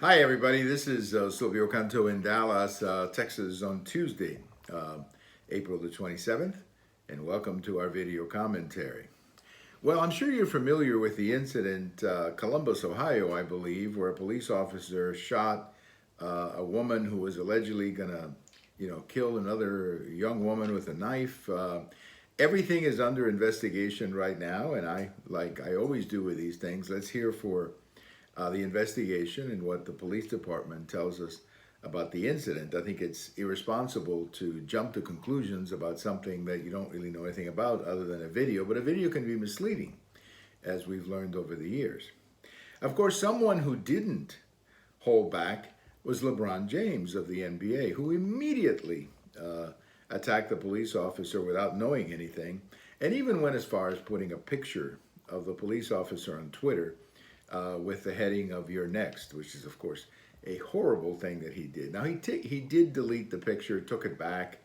Hi, everybody. This is Silvio Canto in Dallas, Texas on Tuesday, April the 27th, and welcome to our video commentary. Well, I'm sure you're familiar with the incident, Columbus, Ohio, I believe, where a police officer shot a woman who was allegedly going to, kill another young woman with a knife. Everything is under investigation right now, and like I always do with these things, let's hear for the investigation and what the police department tells us about the incident. I think it's irresponsible to jump to conclusions about something that you don't really know anything about other than a video, but a video can be misleading, as we've learned over the years. Of course, someone who didn't hold back was LeBron James of the NBA, who immediately attacked the police officer without knowing anything, and even went as far as putting a picture of the police officer on Twitter with the heading of "You're next," which is, of course, a horrible thing that he did. Now, he did delete the picture, took it back,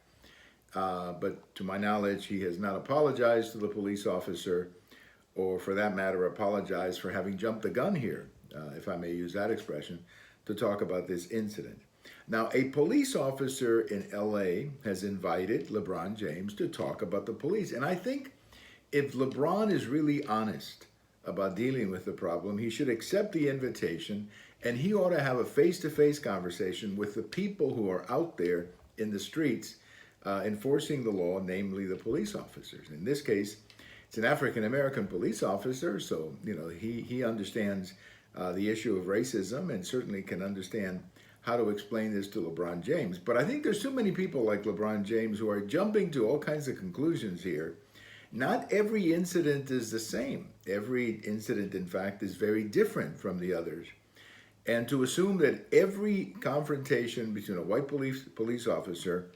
but to my knowledge, he has not apologized to the police officer, or for that matter, apologized for having jumped the gun here, if I may use that expression, to talk about this incident. Now, a police officer in LA has invited LeBron James to talk about the police, and I think if LeBron is really honest about dealing with the problem, he should accept the invitation, and he ought to have a face-to-face conversation with the people who are out there in the streets enforcing the law, namely the police officers. In this case, it's an African-American police officer, so he understands the issue of racism and certainly can understand how to explain this to LeBron James. But I think there's too many people like LeBron James who are jumping to all kinds of conclusions here. Not every incident is the same. Every incident, in fact, is very different from the others. And to assume that every confrontation between a white police officer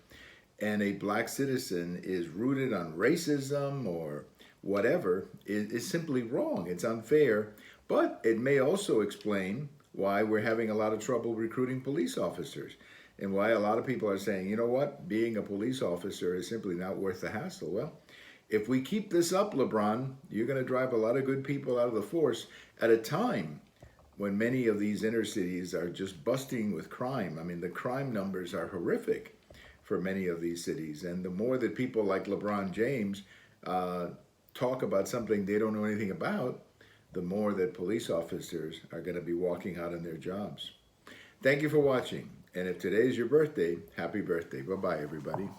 and a black citizen is rooted on racism or whatever is simply wrong. It's unfair, but it may also explain why we're having a lot of trouble recruiting police officers and why a lot of people are saying, you know what, being a police officer is simply not worth the hassle. Well, if we keep this up, LeBron, you're going to drive a lot of good people out of the force at a time when many of these inner cities are just busting with crime. I mean, the crime numbers are horrific for many of these cities. And the more that people like LeBron James talk about something they don't know anything about, the more that police officers are going to be walking out on their jobs. Thank you for watching. And if today is your birthday, happy birthday. Bye-bye, everybody.